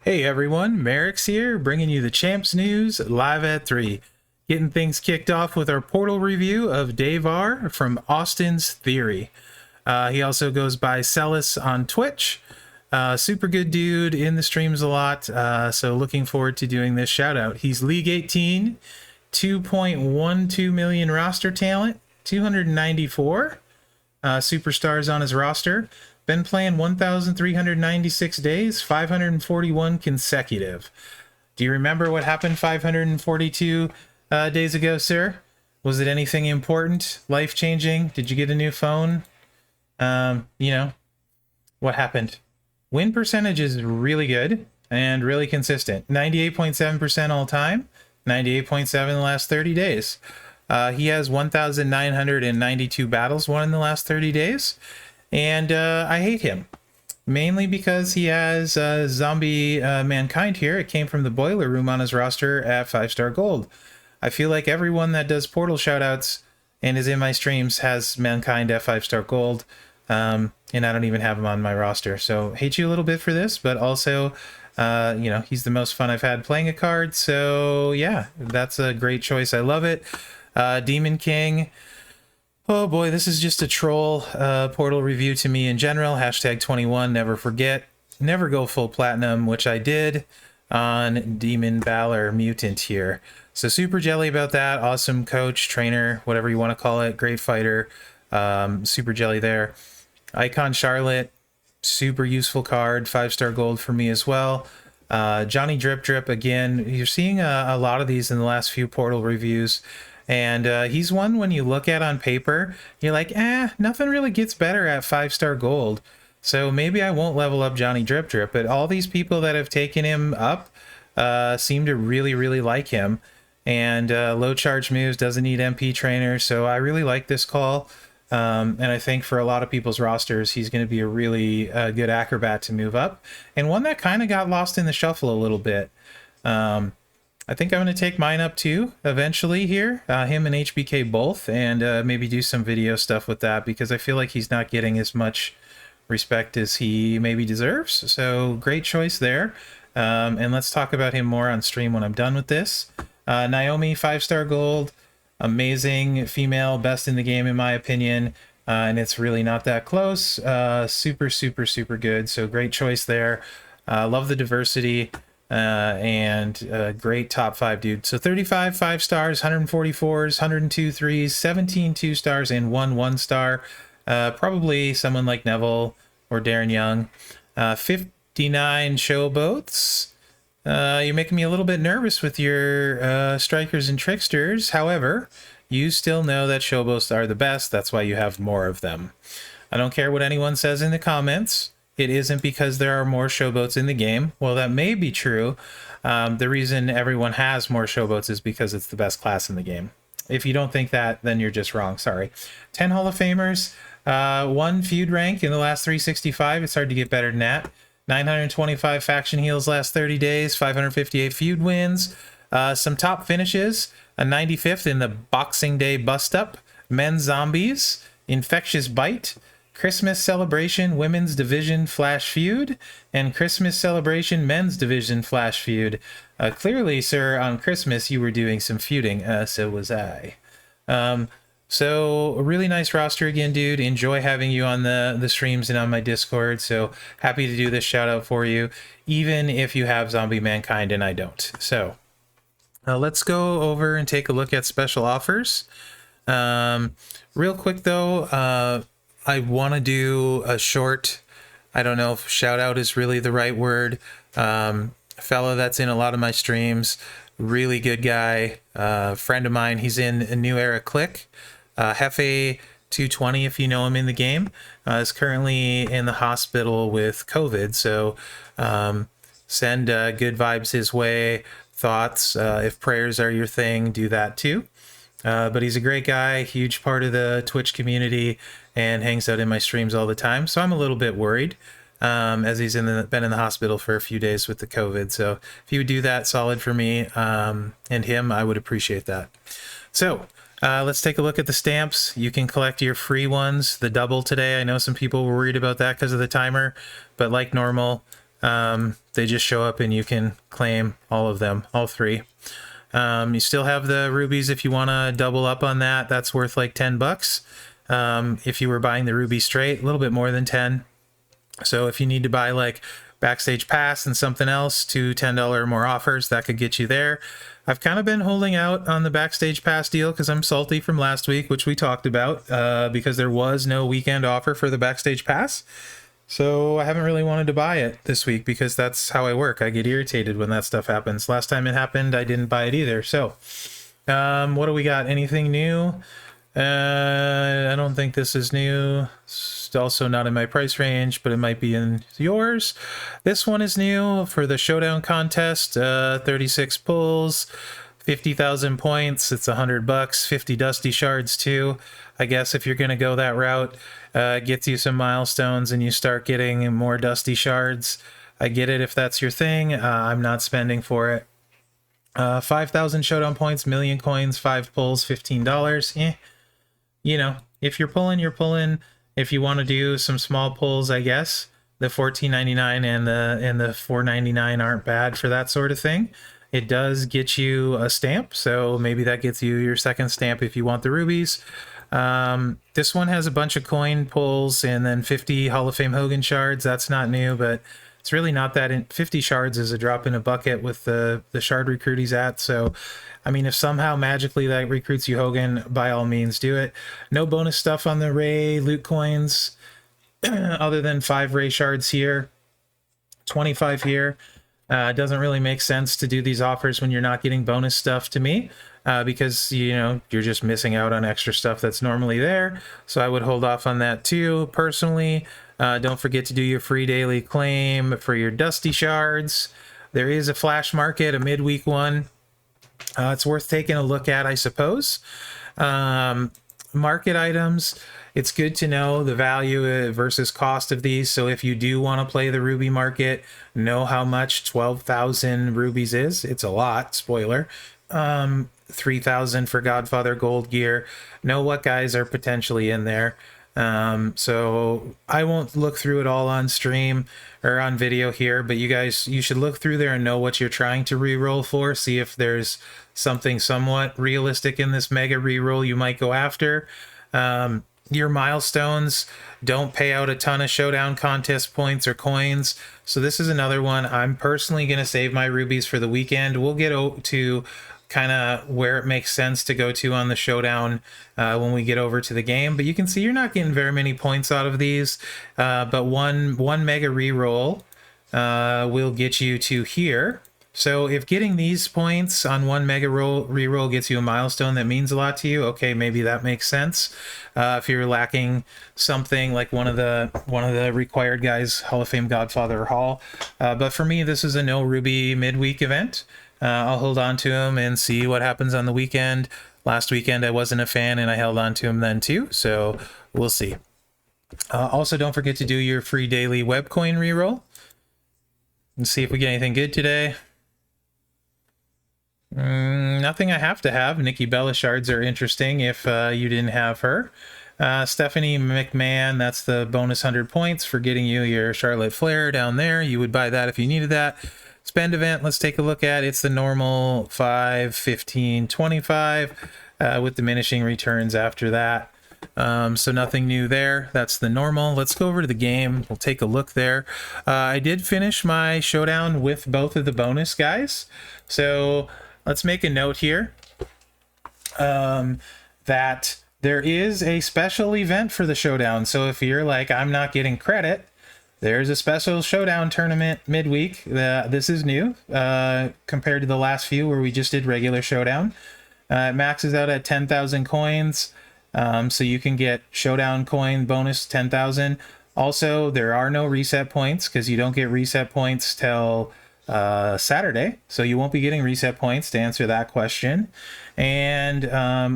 Hey everyone, Mherex here, bringing you the Champs News live at 3. Getting things kicked off with our Portal review of Dave R. from Austin's Theory. He also goes by Celis on Twitch. Super good dude, in the streams a lot, so looking forward to doing this shout out. He's League 18, 2.12 million roster talent, 294 superstars on his roster. Been playing 1,396 days, 541 consecutive. Do you remember what happened 542 days ago, sir? Was it anything important, life-changing? Did you get a new phone? What happened? Win percentage is really good and really consistent. 98.7% all time, 98.7 the last 30 days. He has 1,992 battles won in the last 30 days. And I hate him, mainly because he has zombie mankind here. It came from the boiler room on his roster at 5-star gold. I feel like everyone that does Portal shoutouts and is in my streams has mankind at 5-star gold, and I don't even have him on my roster. So hate you a little bit for this, but also, he's the most fun I've had playing a card. So yeah, that's a great choice. I love it. Demon King. Oh boy, this is just a troll Portal review to me in general. Hashtag 21, never forget. Never go full platinum, which I did on Demon Valor Mutant here. So super jelly about that. Awesome coach, trainer, whatever you want to call it. Great fighter. Super jelly there. Icon Charlotte, super useful card. 5-star gold for me as well. Johnny Drip Drip, again, you're seeing a lot of these in the last few Portal reviews. And he's one when you look at on paper, you're like, nothing really gets better at 5-star gold. So maybe I won't level up Johnny Drip Drip, but all these people that have taken him up seem to really, really like him. And low charge moves, doesn't need MP trainer, so I really like this call. And I think for a lot of people's rosters, he's going to be a really good acrobat to move up. And one that kind of got lost in the shuffle a little bit. I think I'm going to take mine up too, eventually here, him and HBK both, and maybe do some video stuff with that, because I feel like he's not getting as much respect as he maybe deserves. So great choice there. And let's talk about him more on stream when I'm done with this. Naomi, 5-star gold, amazing female, best in the game in my opinion, and it's really not that close. Super, super, super good. So great choice there. Love the diversity. And great top 5 dude. So 35 5-stars, 144s, 102 3s, 17 2-stars, and 1 1-star. Probably someone like Neville or Darren Young. 59 showboats. You're making me a little bit nervous with your strikers and tricksters. However, you still know that showboats are the best. That's why you have more of them. I don't care what anyone says in the comments. It isn't because there are more showboats in the game. Well, that may be true. The reason everyone has more showboats is because it's the best class in the game. If you don't think that, then you're just wrong. Sorry. 10 Hall of Famers, 1 feud rank in the last 365. It's hard to get better than that. 925 faction heals last 30 days, 558 feud wins. Some top finishes, a 95th in the Boxing Day bust-up, men's zombies, infectious bite, Christmas Celebration Women's Division Flash Feud, and Christmas Celebration Men's Division Flash Feud. Clearly, sir, on Christmas you were doing some feuding, so was I. So a really nice roster again, dude. Enjoy having you on the streams and on my Discord, so happy to do this shout out for you, even if you have Zombie Mankind and I don't. So let's go over and take a look at special offers. Real quick though, I want to do a short, I don't know if shout out is really the right word, fellow that's in a lot of my streams, really good guy, friend of mine. He's in a New Era Click, Hefe 220 if you know him in the game, is currently in the hospital with COVID, so send good vibes his way, thoughts, if prayers are your thing, do that too. But he's a great guy, huge part of the Twitch community, and hangs out in my streams all the time. So I'm a little bit worried, as he's been in the hospital for a few days with the COVID. So if you would do that solid for me and him, I would appreciate that. So let's take a look at the stamps. You can collect your free ones, the double today. I know some people were worried about that because of the timer, but like normal, They just show up and you can claim all of them, all three. You still have the rubies if you want to double up on that. That's worth like $10. If you were buying the ruby straight, a little bit more than 10. So if you need to buy like Backstage Pass and something else, to $10 or more offers, that could get you there. I've kind of been holding out on the Backstage Pass deal because I'm salty from last week, which we talked about, because there was no weekend offer for the Backstage Pass. So I haven't really wanted to buy it this week because that's how I work. I get irritated when that stuff happens. Last time it happened, I didn't buy it either. So what do we got? Anything new? I don't think this is new. It's also not in my price range, but it might be in yours. This one is new for the Showdown contest. 36 pulls, 50,000 points. It's $100. 50 dusty shards too. I guess if you're going to go that route, it gets you some milestones and you start getting more dusty shards. I get it if that's your thing. I'm not spending for it. 5,000 Showdown points, million coins, 5 pulls, $15. You know, if you're pulling, you're pulling. If you want to do some small pulls, I guess the $14.99 and the $4.99 aren't bad for that sort of thing. It does get you a stamp, so maybe that gets you your second stamp if you want the rubies. This one has a bunch of coin pulls and then 50 Hall of Fame Hogan shards. That's not new, but it's really not that. 50 shards is a drop in a bucket with the shard recruit he's at. So, I mean, if somehow magically that recruits you Hogan, by all means do it. No bonus stuff on the Ray loot coins other than 5 Ray shards here, 25 here. It doesn't really make sense to do these offers when you're not getting bonus stuff to me, because, you know, you're just missing out on extra stuff that's normally there. So I would hold off on that too, personally. Don't forget to do your free daily claim for your dusty shards. There is a flash market, a midweek one. It's worth taking a look at, I suppose. Market items, it's good to know the value versus cost of these. So if you do want to play the ruby market, know how much 12,000 rubies is. It's a lot, spoiler. 3,000 for Godfather gold gear. Know what guys are potentially in there. So I won't look through it all on stream or on video here, but you should look through there and know what you're trying to re-roll for. See if there's something somewhat realistic in this mega re-roll you might go after. Your milestones don't pay out a ton of Showdown contest points or coins. So this is another one. I'm personally going to save my rubies for the weekend. We'll get to kind of where it makes sense to go to on the Showdown when we get over to the game. But you can see you're not getting very many points out of these. But one mega reroll will get you to here. So if getting these points on one mega reroll gets you a milestone that means a lot to you, okay, maybe that makes sense. If you're lacking something like one of the required guys, Hall of Fame Godfather or Hall. But for me, this is a no ruby midweek event. I'll hold on to him and see what happens on the weekend. Last weekend I wasn't a fan and I held on to him then too, so we'll see. Also, don't forget to do your free daily webcoin reroll and see if we get anything good today. Nothing I have to have. Nikki Bella shards are interesting if you didn't have her. Stephanie McMahon, that's the bonus 100 points for getting you your Charlotte Flair down there. You would buy that if you needed that. Spend event, let's take a look at. It's the normal 5, 15, 25 with diminishing returns after that. So nothing new there. That's the normal. Let's go over to the game. We'll take a look there. I did finish my Showdown with both of the bonus guys. So let's make a note here that there is a special event for the Showdown. So if you're like, I'm not getting credit, there's a special Showdown tournament midweek. This is new compared to the last few where we just did regular Showdown. It maxes out at 10,000 coins. So you can get Showdown coin bonus 10,000. Also, there are no reset points because you don't get reset points till Saturday. So you won't be getting reset points to answer that question. And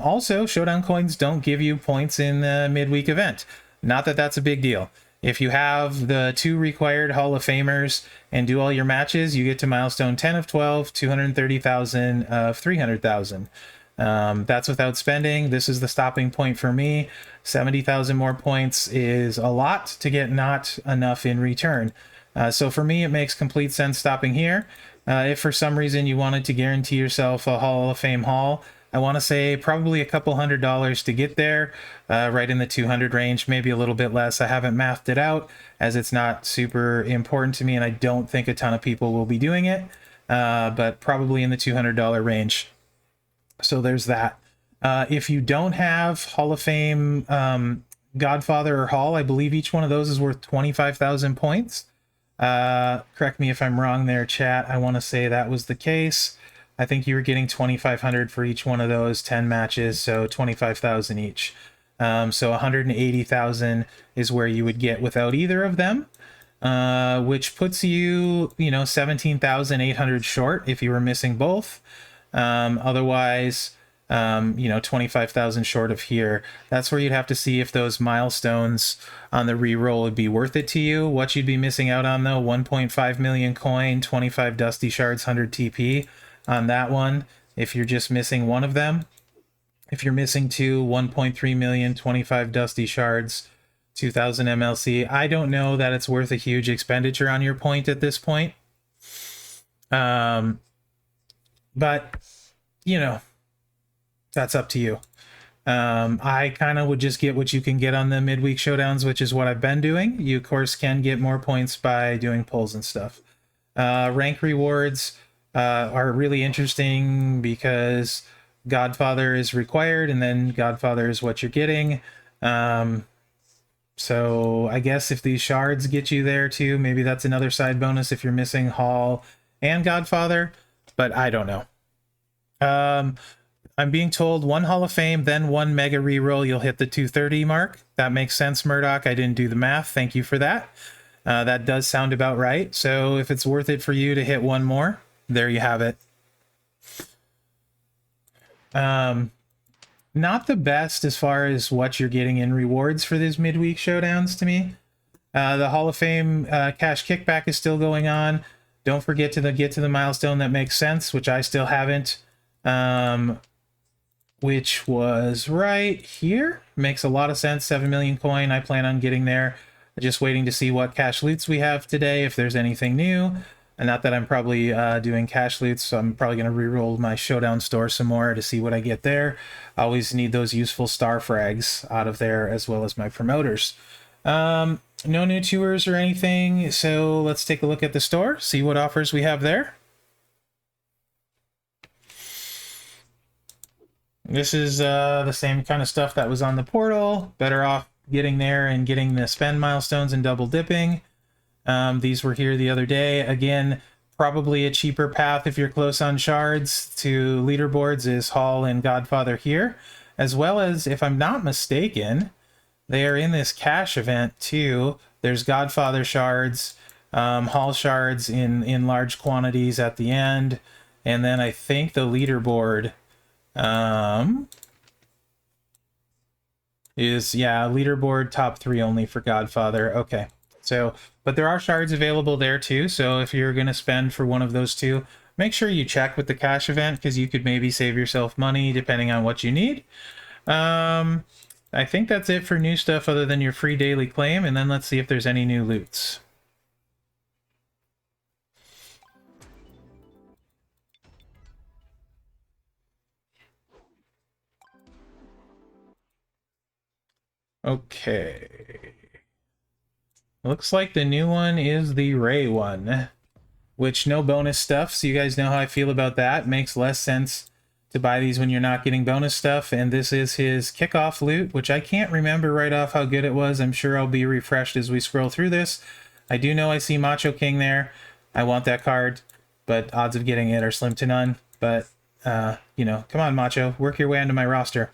also, Showdown coins don't give you points in the midweek event. Not that that's a big deal. If you have the 2 required Hall of Famers and do all your matches, you get to milestone 10 of 12, 230,000 of 300,000. That's without spending. This is the stopping point for me. 70,000 more points is a lot to get not enough in return. So for me, it makes complete sense stopping here. If for some reason you wanted to guarantee yourself a Hall of Fame haul, I want to say probably a couple $100 to get there, right in the 200 range, maybe a little bit less. I haven't mathed it out as it's not super important to me, and I don't think a ton of people will be doing it, but probably in the $200 range. So there's that. If you don't have Hall of Fame Godfather or Hall, I believe each one of those is worth 25,000 points. Correct me if I'm wrong there, chat. I want to say that was the case. I think you were getting 2,500 for each one of those 10 matches, so 25,000 each. So 180,000 is where you would get without either of them, which puts you, 17,800 short if you were missing both. Otherwise, 25,000 short of here. That's where you'd have to see if those milestones on the reroll would be worth it to you. What you'd be missing out on, though, 1.5 million coin, 25 dusty shards, 100 TP on that one, if you're just missing one of them. If you're missing two, 1.3 million, 25 dusty shards, 2,000 MLC. I don't know that it's worth a huge expenditure on your point at this point. But, that's up to you. I kind of would just get what you can get on the midweek showdowns, which is what I've been doing. You, of course, can get more points by doing pulls and stuff. Rank rewards are really interesting because Godfather is required, and then Godfather is what you're getting. So I guess if these shards get you there too, maybe that's another side bonus if you're missing Hall and Godfather, but I don't know. I'm being told one Hall of Fame, then one mega reroll, you'll hit the 230 mark. That makes sense, Murdoch. I didn't do the math. Thank you for that. That does sound about right. So if it's worth it for you to hit one more, there you have it. Not the best as far as what you're getting in rewards for these midweek showdowns to me. The Hall of Fame cash kickback is still going on. Don't forget to get to the milestone that makes sense, which I still haven't. Which was right here. Makes a lot of sense. 7 million coin. I plan on getting there. Just waiting to see what cash loots we have today, if there's anything new. And not that I'm probably doing cash loots, so I'm probably going to reroll my Showdown store some more to see what I get there. I always need those useful star frags out of there, as well as my promoters. No new tours or anything, so let's take a look at the store, see what offers we have there. This is the same kind of stuff that was on the portal. Better off getting there and getting the spend milestones and double dipping. These were here the other day. Again, probably a cheaper path if you're close on shards to leaderboards is Hall and Godfather here. As well as, if I'm not mistaken, they are in this cash event too. There's Godfather shards, Hall shards in large quantities at the end. And then I think the leaderboard is, yeah, leaderboard top 3 only for Godfather. Okay, so, but there are shards available there too, so if you're going to spend for one of those two, make sure you check with the cash event, because you could maybe save yourself money depending on what you need. I think that's it for new stuff other than your free daily claim, and then let's see if there's any new loots. Okay. Looks like the new one is the Ray one, which no bonus stuff, so you guys know how I feel about that. Makes less sense to buy these when you're not getting bonus stuff, and this is his kickoff loot, which I can't remember right off how good it was. I'm sure I'll be refreshed as we scroll through this. I do know I see Macho King there. I want that card, but odds of getting it are slim to none. But, come on, Macho, work your way onto my roster.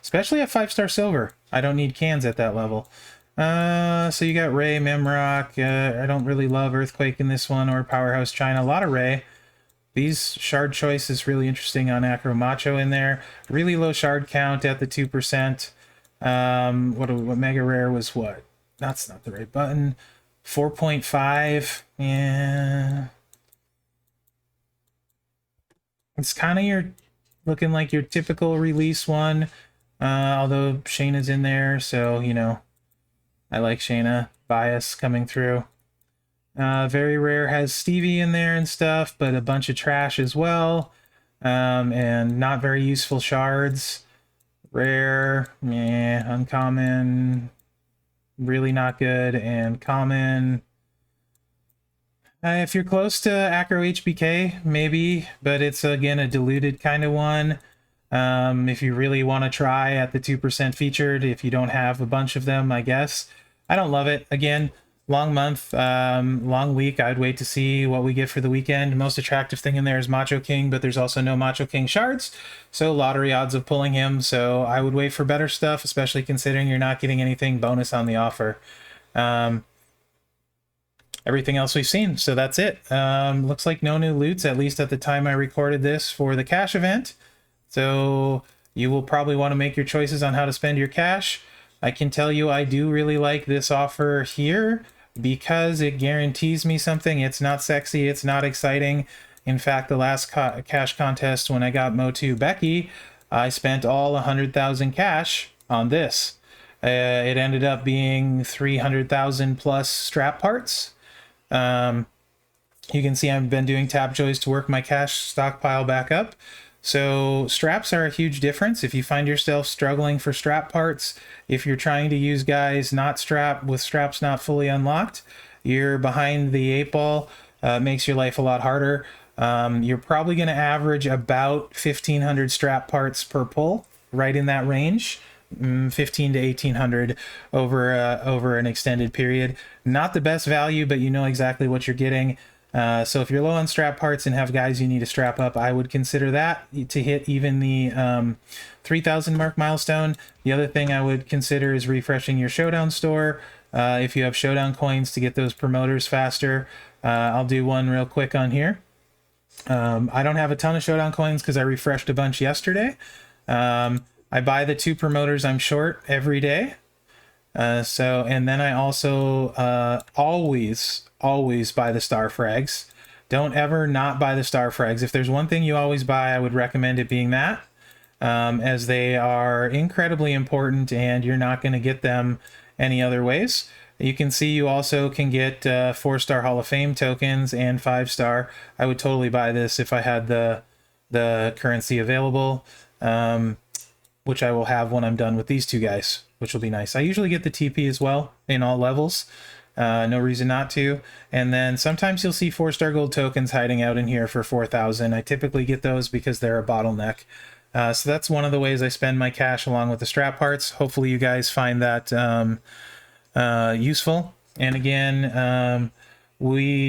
Especially at 5-star silver. I don't need cans at that level. So you got Ray, Mherex. I don't really love Earthquake in this one, or Powerhouse China. A lot of Ray. These shard choice is really interesting on Acro Macho in there. Really low shard count at the 2%. What Mega Rare was what? That's not the right button. 4.5. Yeah. It's kind of looking like your typical release one. Although Shayna's in there, so, I like Shayna. Bias coming through. Very rare has Stevie in there and stuff, but a bunch of trash as well. And not very useful shards. Rare, yeah, uncommon, really not good, and common. If you're close to Acro HBK, maybe, but it's again a diluted kind of one. If you really want to try at the 2% featured, if you don't have a bunch of them, I guess. I don't love it. Again, long month, long week. I'd wait to see what we get for the weekend. Most attractive thing in there is Macho King, but there's also no Macho King shards, so lottery odds of pulling him. So I would wait for better stuff, especially considering you're not getting anything bonus on the offer. Everything else we've seen, so that's it. Looks like no new loots, at least at the time I recorded this for the cash event. So you will probably want to make your choices on how to spend your cash. I can tell you I do really like this offer here because it guarantees me something. It's not sexy, it's not exciting. In fact, the last cash contest when I got Mo2 Becky, I spent all 100,000 cash on this. It ended up being 300,000 plus strap parts. You can see I've been doing tap joys to work my cash stockpile back up. So straps are a huge difference. If you find yourself struggling for strap parts, if you're trying to use guys not strapped with straps not fully unlocked, you're behind the 8 ball. Makes your life a lot harder. You're probably going to average about 1,500 strap parts per pull, right in that range. 15 to 1800 over an extended period. Not the best value, but you know exactly what you're getting. So if you're low on strap parts and have guys you need to strap up, I would consider that to hit even the 3,000 mark milestone. The other thing I would consider is refreshing your Showdown store. If you have Showdown coins to get those promoters faster. I'll do one real quick on here. I don't have a ton of Showdown coins because I refreshed a bunch yesterday. I buy the 2 promoters I'm short every day. And then I also always buy the star frags. Don't ever not buy the star frags. If there's one thing you always buy, I would recommend it being that, as they are incredibly important and you're not going to get them any other ways. You can see you also can get 4-star Hall of Fame tokens and 5-star. I would totally buy this if I had the currency available. Which I will have when I'm done with these 2 guys, which will be nice. I usually get the TP as well in all levels. No reason not to. And then sometimes you'll see 4-star gold tokens hiding out in here for 4,000. I typically get those because they're a bottleneck. So that's one of the ways I spend my cash along with the strap parts. Hopefully you guys find that useful. And again,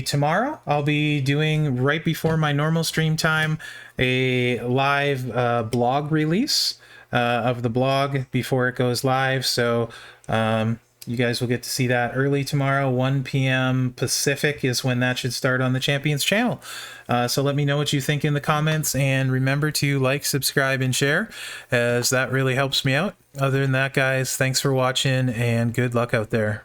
tomorrow I'll be doing, right before my normal stream time, a live blog release of the blog before it goes live. So you guys will get to see that early tomorrow. 1 p.m. Pacific is when that should start on the Champions channel. So let me know what you think in the comments, and remember to like, subscribe, and share, as that really helps me out. Other than that, guys, thanks for watching and good luck out there.